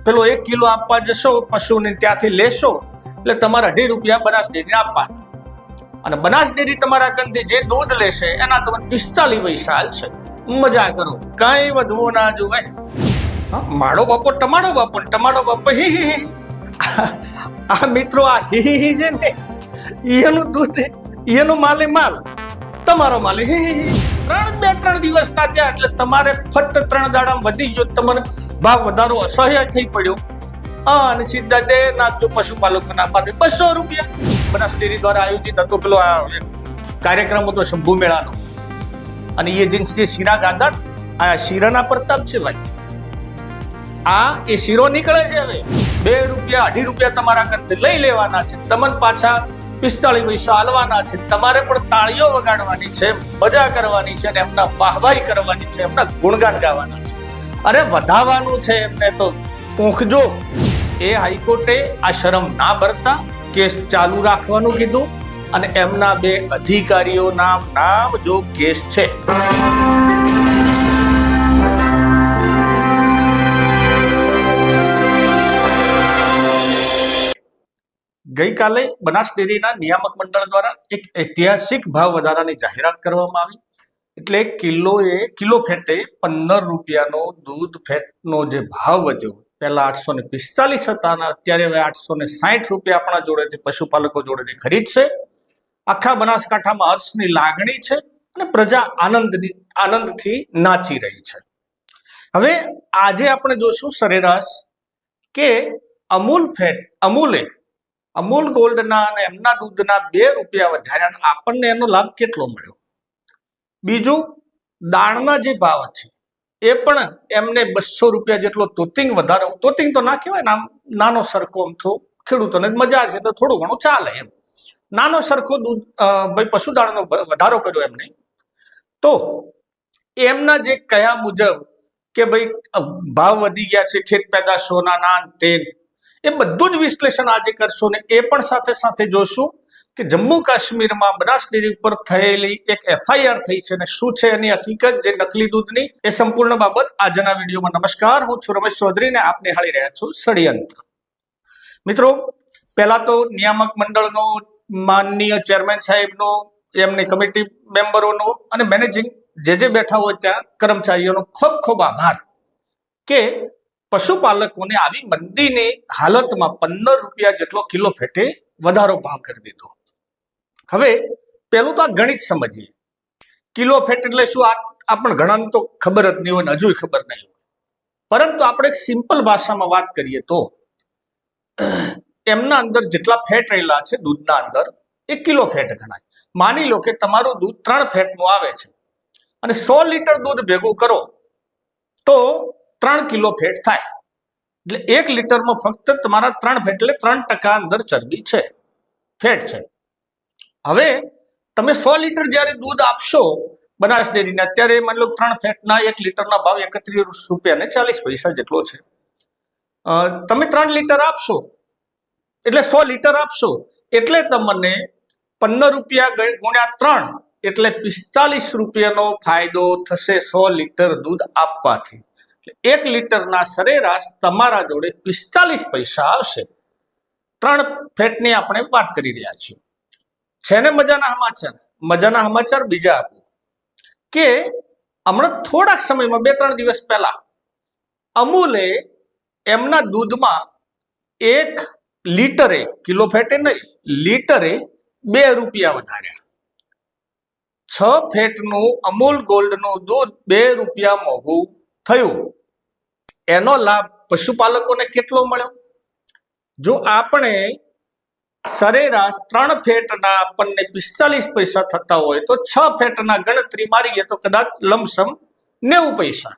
પેલો 1 કિલો આપવા જશો પશુને ત્યાંથી લેશો એટલે તમારે 2.5 રૂપિયા બનાસ ડેરીને આપવાના, અને બનાસ ડેરી તમારા કંથી જે દૂધ લેશે એના તમને 45 પૈસા હાલશે. મજા કરો, કઈ વધવું ના જોવે. માળો બાપો ટમાડો બાપો, ટમાડો બાપો હી હી હી. આ મિત્રો આ હી હી હી છે ને, એનું દૂધ એનો માલે માલ, તમારો માલે હી હી હી. 3 દિવસ ના થયા એટલે તમારે ફટ 3 દાડામાં વધી ગયો, તમને ભાવ વધારો અસહ્ય થઈ પડ્યો અને સીધા દે નાખજો પશુપાલકોના પાસે 200 રૂપિયા. બનાસ ડેરી દ્વારા આયોજિત હતો પેલો કાર્યક્રમ હતો શંભુ મેળાનો, અને એ જીન્સ જે શીરા ગાંધા, આ શીરાના પ્રતાપ છે ભાઈ. આ એ શીરો નીકળે છે હવે 2 રૂપિયા 2.5 રૂપિયા તમારા કંથી લઈ લેવાના છે, તમને પાછા 45 પૈસા હાલવાના છે. તમારે પણ તાળીઓ વગાડવાની છે, મજા કરવાની છે, અને એમના વાહવાહી કરવાની છે, એમના ગુણગાન ગાવાના છે, અરે વધાવવાનું છે એમને. તો પોંખજો. એ હાઈકોર્ટે આ શરમ ના ભરતા કેસ ચાલુ રાખવાનું કીધું, અને એમના 2 અધિકારીઓના નામ જો કેસ છે. ગઈકાલે બનાસ ડેરીના નિયામક મંડળ દ્વારા એક ઐતિહાસિક ભાવ વધારાની જાહેરાત કરવામાં આવી. એટલે કિલો ફેટે 15 રૂપિયાનો દૂધ ફેટનો જે ભાવ વધ્યો, પહેલા 845 હતા અને અત્યારે હવે 860 રૂપિયા આપણા જોડેથી પશુપાલકો જોડેથી ખરીદશે. આખા બનાસકાંઠામાં હર્ષની લાગણી છે અને પ્રજા આનંદથી નાચી રહી છે. હવે આજે આપણે જોશું સરેરાશ કે અમૂલ ગોલ્ડના અને એમના દૂધના 2 રૂપિયા વધાર્યા, આપણને એનો લાભ કેટલો મળ્યો. બીજું, દાણના જે ભાવ છે એ પણ એમને 200 રૂપિયા જેટલો તોતિંગ વધારો, તોતિંગ તો ના કહેવાય ને, આમ નાનો સરખો આમ તો ખેડૂતોને મજા છે તો થોડું ઘણું ચાલે એમ, નાનો સરખો દૂધ ભાઈ પશુદાણનો વધારો કર્યો એમને. તો એમના જે કયા મુજબ કે ભાઈ ભાવ વધી ગયા છે ખેત પેદાશોના, નાન તેલ, એ બધું જ વિશ્લેષણ આજે કરશું ને એ પણ સાથે સાથે જોશું કે જમ્મુ કાશ્મીરમાં બનાસ ડેરી ઉપર થયેલી એક FIR થઈ છે ને શું છે એની હકીકત જે નકલી દૂધની, એ સંપૂર્ણ બાબત આજના વિડીયોમાં. નમસ્કાર, હું છું રમેશ ચૌધરી ને આપ નિહાળી રહ્યા છો ષડયંત્ર. મિત્રો, પહેલા તો નિયામક મંડળનો માનનીય ચેરમેન સાહેબનો, એમની કમિટી મેમ્બરોનો અને મેનેજિંગ જે બેઠા હોય ત્યાં કર્મચારીઓનો ખૂબ ખૂબ આભાર કે પશુપાલકોને આવી મંદીની હાલતમાં 15 રૂપિયા જેટલો કિલો ફેટે વધારો ભાવ કરી દીધો. હવે પેલું તો આ ગણિત સમજીએ. કિલો ફેટ એટલે શું, આપણને ઘણાને તો ખબર જ નહીં હોય ને હજુ ખબર નહીં હોય, પરંતુ આપણે એક સિમ્પલ ભાષામાં વાત કરીએ તો એમના અંદર જેટલા ફેટ રહેલા છે દૂધના અંદર એ કિલો ફેટ ગણાય. માની લો કે તમારું દૂધ 3 ફેટનું આવે છે અને 100 લીટર દૂધ ભેગું કરો તો 3 કિલો ફેટ થાય. એટલે 1 લીટરમાં ફક્ત તમારા 3 ફેટ એટલે 3% અંદર ચરબી છે, ફેટ છે. હવે તમે 100 લીટર જ્યારે દૂધ આપશો બનાસ ડેરીને, અત્યારે માની લો 3 ફેટના 1 લીટરના ભાવ 31 રૂપિયા ને 40 પૈસા જેટલો છે. તમે 3 લીટર આપશો એટલે 100 લીટર આપશો એટલે તમને 15 રૂપિયા ગુણ્યા 3 એટલે 45 રૂપિયાનો ફાયદો થશે 100 લીટર દૂધ આપવાથી. 1 લીટરના સરેરાશ તમારા જોડે 45 પૈસા આવશે. 3 ફેટની આપણે વાત કરી રહ્યા છીએ. છે ને મજાના સમાચાર? મજાના સમાચાર બીજા આપું કે હમણાં થોડાક સમયમાં 2-3 દિવસ પહેલા અમૂલે એમના દૂધમાં 1 લીટરે, કિલો ફેટે નહીં, લીટરે 2 રૂપિયા વધાર્યા. 6 ફેટનું અમૂલ ગોલ્ડનું દૂધ 2 રૂપિયા મોંઘું થયું. એનો લાભ પશુપાલકોને કેટલો મળ્યો? જો આપણે સરેરાશ 3 ફેટના આપણને 45 પૈસા થતા હોય તો 6 ફેટના ગણતરી મારીએ તો કદાચ લમસમ 90 પૈસા.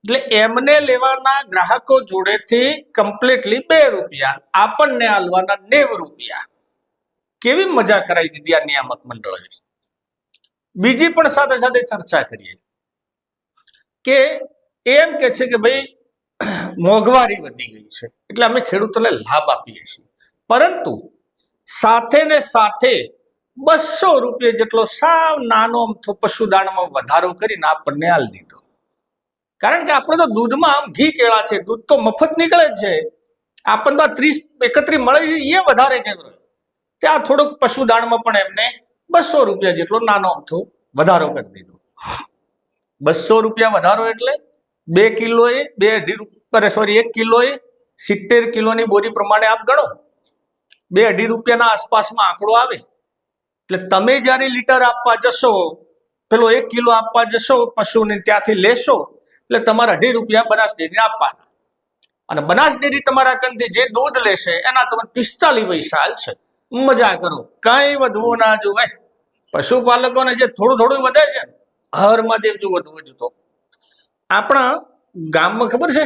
એટલે એમને લેવાના ગ્રાહકો જોડેથી કમ્પ્લીટલી 2 રૂપિયા, આપણને આલવાના 90 રૂપિયા. કેવી મજા કરાવી દીધી આ નિયામક મંડળોએ. બીજી પણ સાથે સાથે ચર્ચા કરીએ કે એમ કે છે કે ભાઈ મોંઘવારી વધી ગઈ છે એટલે અમે ખેડૂતોને લાભ આપીએ છીએ, પરંતુ સાથે ને સાથે 200 રૂપિયા જેટલો સાવ નાનો પશુદાણમાં વધારો કરીને આપણને આલી દીધો. કારણ કે આપણે તો દૂધમાં આમ ઘી કેળા છે, દૂધ તો મફત નીકળે જ છે, આપણને તો 30-31 મળે છે, એ વધારે કહેવાય. ત્યાં થોડુંક પશુદાણમાં પણ એમને 200 રૂપિયા જેટલો નાનો અમથો વધારો કરી દીધો. 200 રૂપિયા વધારો એટલે 2 કિલોએ 1 કિલોએ 70 કિલોની બોરી પ્રમાણે આપ ગણો, 2-2.5 રૂપિયાના આસપાસમાં આંકડો આવે. એટલે તમે જ્યારે લીટર આપવા જશો, પેલો 1 કિલો આપવા જશો પશુને ત્યાંથી લેશો, એટલે તમારા 2.5 રૂપિયા બનાસ ડેરીને આપવાના. અને બનાસ ડેરી તમારા કંથી જે દૂધ લેશે એના તમને 45 પૈસા આલશે. મજા કરો, કઈ વધવું ના જોવે. પશુપાલકોને જે થોડું થોડું વધે છે, હર મહાદેવ જો વધવું જ તો. આપણા ગામમાં ખબર છે,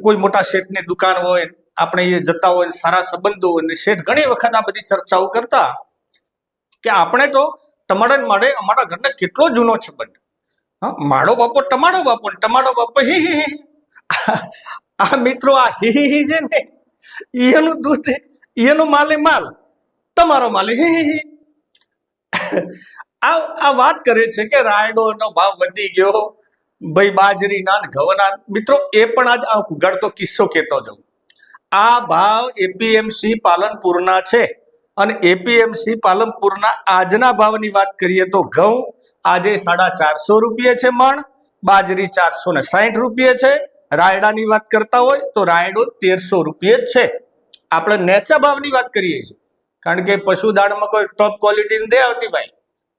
કોઈ મોટા શેઠની દુકાન હોય, આપણે એ જતા હોય, સારા સંબંધો હોય ને શેઠ ઘણી વખત આ બધી ચર્ચાઓ કરતા કે આપણે તો અમારા ઘરને કેટલો જૂનો સંબંધ. હા, મારો બાપો ટમાડો બાપો, ટમાડો બાપો હી. આ મિત્રો આ હી છે ને, એનું દૂધ, એનો માલે માલ, તમારો માલે હી. આ વાત કરે છે કે રાયડોનો ભાવ વધી ગયો, ભાઈ બાજરીના ઘઉંના. મિત્રો એ પણ આજ આ ઉઘાડતો કિસ્સો કહેતો જાઉં. આ ભાવ એપીએમસી પાલનપુરના છે, અને એપીએમસી પાલનપુરના આજના ભાવની વાત કરીએ તો ઘઉં આજે 450 રૂપિયા છે મણ, બાજરી 460 રૂપિયા છે. રાયડાની વાત કરતા હોય તો રાયડો 1300 રૂપિયા છે. આપણે નેચા ભાવની વાત કરીએ છીએ, કારણ કે પશુદાણમાં કોઈ ટોપ ક્વોલિટી નથી આવતી ભાઈ.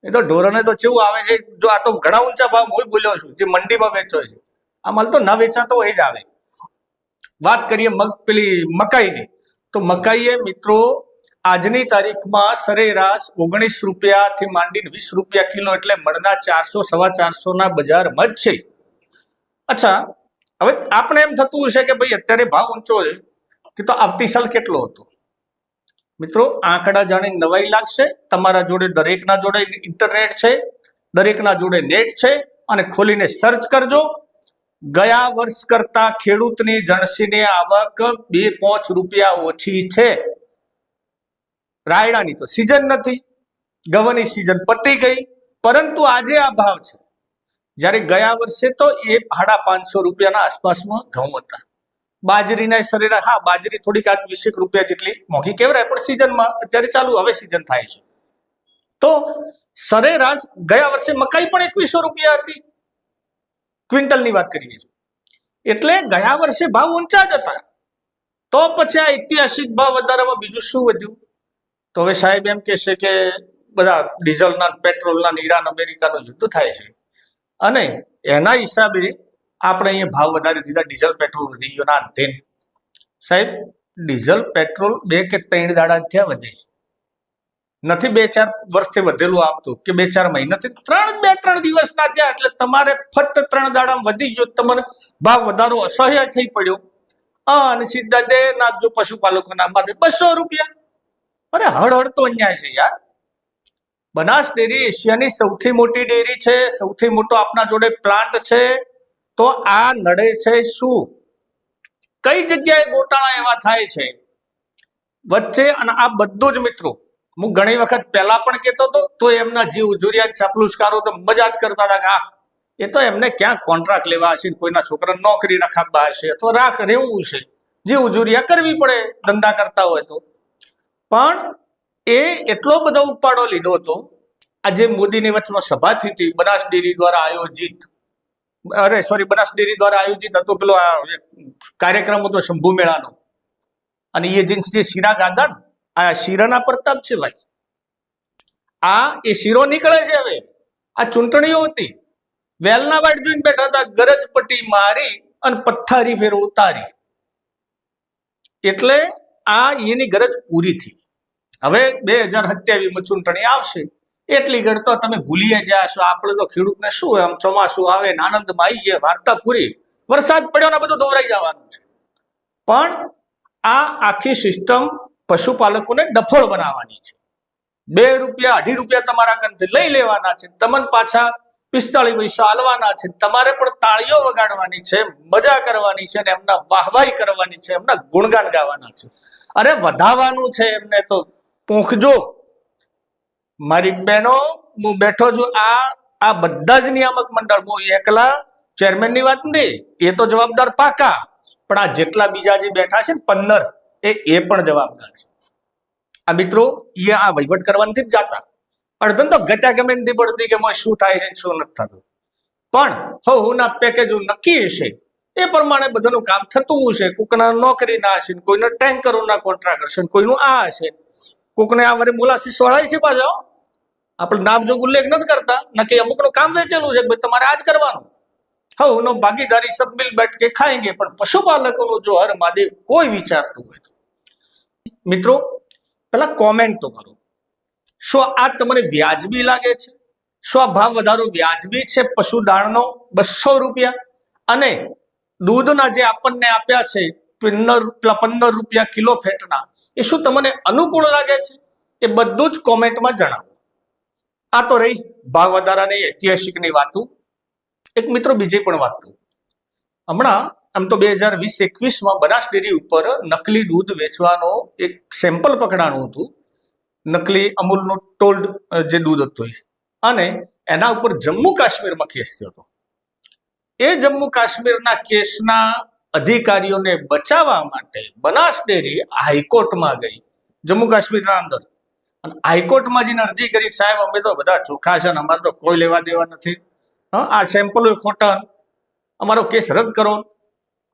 એ તો ઢોરોને તો કેવું આવે છે, જો આ તો ઘણા ઊંચા ભાવ હું બોલ્યો છું, જે મંડીમાં વેચો છે. આ માલ તો ન વેચાતો હોય જ આવે. વાત કરીએ મકાઈની, તો મકાઈએ મિત્રો આજની તારીખમાં સરેરાશ 19 રૂપિયાથી માંડીને 20 રૂપિયા કિલો, એટલે મળના 400-450 ના બજારમાં જ છે. અચ્છા, હવે આપણે એમ થતું હશે કે ભાઈ અત્યારે ભાવ ઊંચો છે, કે તો આવતી સાલ કેટલો હતો? મિત્રો આંકડા જાણી નવાઈ લાગશે. તમારા જોડે દરેકના જોડે ઇન્ટરનેટ છે, દરેકના જોડે નેટ છે, અને ખોલીને સર્ચ કરજો. ગયા વર્ષ કરતા ખેડૂતની જણસીની આવક 2-5 રૂપિયા ઓછી છે. રાયડાની તો સિઝન નથી, ઘઉંની સિઝન પતી ગઈ, પરંતુ આજે આ ભાવ છે. જ્યારે ગયા વર્ષે તો એ 550 રૂપિયાના આસપાસમાં ઘઉં હતા. બાજરીના સરેરાશ, હા બાજરી થોડીક આજ 20 રૂપિયા જેટલી મોંઘી કહેવાય, પણ સિઝનમાં અત્યારે ચાલુ, હવે સિઝન થાય છે. તો સરેરાશ ગયા વર્ષે મકાઈ પણ 2100 રૂપિયા હતી, ક્વિન્ટલની વાત કરીએ છીએ. એટલે ગયા વર્ષે ભાવ ઊંચા જ હતા. તો પછી આ ઐતિહાસિક ભાવ વધારામાં બીજું શું વધ્યું? તો હવે સાહેબ એમ કહેશે કે બધા ડીઝલના, પેટ્રોલના, ઈરાન અમેરિકાનું યુદ્ધ થાય છે, અને એના હિસાબે આપણે અહીંયા ભાવ વધારી દીધા, ડીઝલ પેટ્રોલ વધી ગયો. ના અંતે સાહેબ, ડીઝલ પેટ્રોલ 2 કે 3 દાડા થયા વધે નથી, 2-4 વર્ષથી વધેલું આવતું, કે 2-4 મહિનાથી 2-3 દિવસના થયા, એટલે તમારે ફટ 3 દાડામાં વધી ગયો, તમારે ભાવ વધારો અસહ્ય થઈ પડ્યો. અને સીધા દે નાખજો પશુપાલકોના માથે 200 રૂપિયા. અરે હળહળ તો અન્યાય છે યાર. બનાસ ડેરી એશિયાની સૌથી મોટી ડેરી છે, સૌથી મોટો આપણા જોડે પ્લાન્ટ છે. તો આ નડે છે શું? કઈ જગ્યાએ ગોટાળા એવા થાય છે વચ્ચે? અને આ બધું જ મિત્રો હું ઘણી વખત પહેલા પણ કહેતો હતો, તો એમના જીવ ઉજુરિયા ચાપલુસકારો તો મજા જ કરતા હતા કે એ તો એમને ક્યાંક કોન્ટ્રાક્ટ લેવા હશે, કોઈના છોકરા નોકરી રખાવવા હશે, અથવા રહેવું છે, જીવ ઉજુરિયા કરવી પડે ધંધા કરતા હોય તો. પણ એ એટલો બધો ઉપાડો લીધો હતો. આજે મોદીની વચમાં સભા થઈ હતી, બનાસ ડેરી દ્વારા આયોજિત, બનાસ ડેરી દ્વારા આયોજિત હતો પેલો કાર્યક્રમ હતો શંભુ મેળાનો, અને એ જે શીરા ગાધા ને, આ શીરાના પ્રતાપ છે ભાઈ. આ એ શીરો નીકળે છે. હવે આ ચૂંટણીઓ હતી, વેલના વાટ જોઈને બેઠા હતા, ગરજ પટ્ટી મારી અને પથ્થારી ફેર ઉતારી, એટલે આ એની ગરજ પૂરી થઈ. હવે 2027માં ચૂંટણી આવશે, એટલી ઘડ તો તમે ભૂલી જશો. આપણે તો ખેડૂતને શું, આમ ચોમાસું આવે ને આનંદમાં આવી જાય, વાર્તા પૂરી, વરસાદ પડ્યો ને બધું ધોવરાઈ જવાનું છે. પણ આ આખી સિસ્ટમ પશુપાલકોને ડફોળ બનાવવાની છે. 2 રૂપિયા 2.5 રૂપિયા તમારા કંથી લઈ લેવાના છે, તમને પાછા 45 પૈસા આલવાના છે. તમારે પણ તાળીઓ વગાડવાની છે, મજા કરવાની છે, અને એમના વાહવાહી કરવાની છે, એમના ગુણગાન ગાવાના છે. અરે વધાવવાનું છે એમને તો પૂંખજો. મારી બહેનો, હું બેઠો છું, આ બધા જ નિયામક મંડળ, હું એકલા ચેરમેનની વાત નહીં, એ તો જવાબદાર પાકા, પણ આ જેટલા બીજા જે બેઠા છે ને 15 એ પણ જવાબદાર છે. આ મિત્રો એ આ વહીવટ કરવા નથી જતા, અડધન તો ઘટ્યા ગમે નથી પડતી કે શું થાય છે શું નથી થતું, પણ હવના પેકેજ નક્કી હશે એ પ્રમાણે બધાનું કામ થતું હશે. કોકના નોકરીના હશે, કોઈના ટેન્કરોના કોન્ટ્રાક્ટ હશે, કોઈનું આ હશે, કોકને આ વરે મોલાસીસ વાળા છે પાછા. આપણે નામજોગ ઉલ્લેખ નથી કરતા, નક્કી અમુકનું કામ વેચેલું છે ભાઈ તમારે આ જ કરવાનું. હવનો ભાગીદારી સબ મિલ બેઠ કે ખાएंगे, પણ પશુપાલકોનું જો હર મહાદેવ કોઈ વિચારતું હોય તો મિત્રો પેલા કોમેન્ટ તો કરો. શું આ તમને વ્યાજબી લાગે છે? શું આ ભાવ વધારો વ્યાજબી છે? પશુ દાણનો 200 રૂપિયા અને દૂધના જે આપણને આપ્યા છે 15 રૂપિયા કિલો ફેટના, એ શું તમને અનુકૂળ લાગે છે? એ બધું જ કોમેન્ટમાં જણાવો. આ તો રહી ભાવ વધારાની ઐતિહાસિકની વાતો. એક મિત્રો બીજી પણ વાત કહું. હમણાં આમ તો 2020-21માં બનાસ ડેરી ઉપર નકલી દૂધ વેચવાનો એક સેમ્પલ પકડાણું હતું. નકલી અમૂલનું ટોલ્ડ જે દૂધ હતું અને એના ઉપર જમ્મુ કાશ્મીરમાં કેસ થયો હતો. એ જમ્મુ કાશ્મીરના કેસના અધિકારીઓને બચાવવા માટે બનાસ ડેરી હાઈકોર્ટમાં ગઈ, જમ્મુ કાશ્મીરના અંદર. અને હાઈકોર્ટમાં જઈને અરજી કરી, સાહેબ અમે તો બધા ચોખ્ખા છે, અમારે તો કોઈ લેવા દેવા નથી, આ સેમ્પલો ખોટા, અમારો કેસ રદ કરો.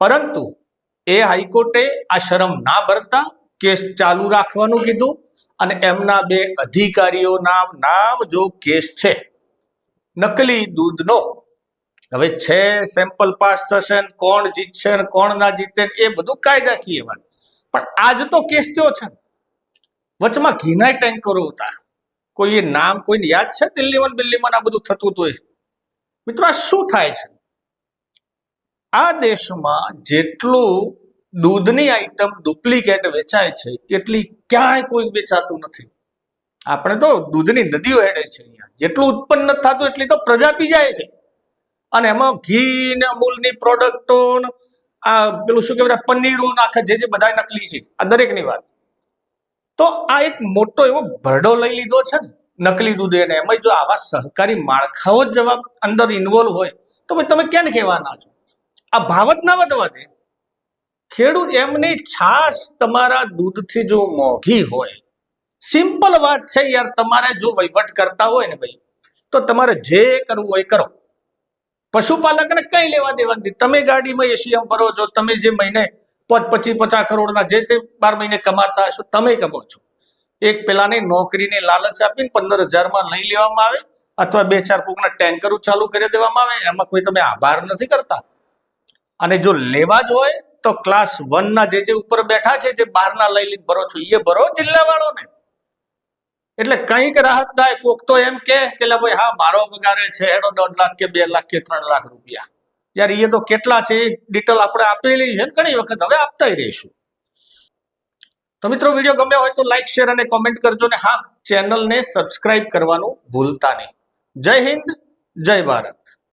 પરંતુ એ હાઈકોર્ટે આ શરમ ના ભરતા કેસ ચાલુ રાખવાનું કીધું અને એમના 2 અધિકારીઓના નામ જો કેસ છે નકલી દૂધનો. હવે છે સેમ્પલ પાસ થશે, કોણ જીતશે કોણ ના જીતે એ બધું કાયદાકીય વાત, પણ આજ તો કેસ થયો છે. વચમાં ઘીના ટેન્કરો હતા, કોઈ એ નામ કોઈને યાદ છે? દિલ્હીમાં આ બધું થતું હતું. મિત્રો આ શું થાય છે? આ દેશમાં જેટલું દૂધની આઈટમ ડુપ્લિકેટ વેચાય છે એટલી ક્યાંય કોઈ વેચાતું નથી. આપણે તો દૂધની નદીઓ હેડે છે અહીંયા, જેટલું ઉત્પન્ન નથી થતું એટલી તો પ્રજા પી જાય છે. અને એમાં ઘી ને અમૂલની પ્રોડક્ટો, આ પેલું શું કહેવાય પનીરો આખા જે બધા નકલી છે, આ દરેકની વાત. તો આ એક મોટો એવો ભરડો લઈ લીધો છે ને નકલી દૂધ એને. એમાં જો આવા સહકારી માળખાઓ જ જવાબ અંદર ઇન્વોલ્વ હોય તો ભાઈ તમે ક્યાં કહેવાના છો? આ ભાવ જ ના વધવા દે. ખેડૂત એમની છાસ તમારા દૂધથી જો મોંઘી હોય, સિમ્પલ વાત છે યાર, તમારે જો વહીવટ કરતા હોય ને ભાઈ તો તમારે જે કરવું હોય કરો. પશુપાલકને કઈ લેવા દેવા નથી. તમે ગાડીમાં એશિયમ ભરો છો, તમે જે મહિને 25-50 કરોડના જે તે 12 મહિને કમાતા હશો તમે કમો છો. એક પેલાને નોકરીની લાલચ આપીને 15,000માં લઈ લેવામાં આવે, અથવા 2-4 કોકના ટેન્કરો ચાલુ કરી દેવામાં આવે, એમાં કોઈ તમે આભાર નથી કરતા. અને જો લેવા જ હોય તો ક્લાસ 1 ના જે ઉપર બેઠા છે, જે બહારના લઈ ભરો છો એ ભરો જિલ્લાવાળોને. એટલે કંઈક રાહત થાય. કોક તો એમ કે ભાઈ હા મારો પગારે છે 1.5 લાખ કે 2 લાખ કે 3 લાખ રૂપિયા. યાર એ તો કેટલા છે એ ડિટેલ આપણે આપેલી છે ઘણી વખત, હવે આપતા રહીશું. તો મિત્રો વિડીયો ગમ્યો હોય તો લાઈક, શેર અને કોમેન્ટ કરજો ને હા ચેનલને સબસ્ક્રાઇબ કરવાનું ભૂલતા નહીં. જય હિન્દ, જય ભારત.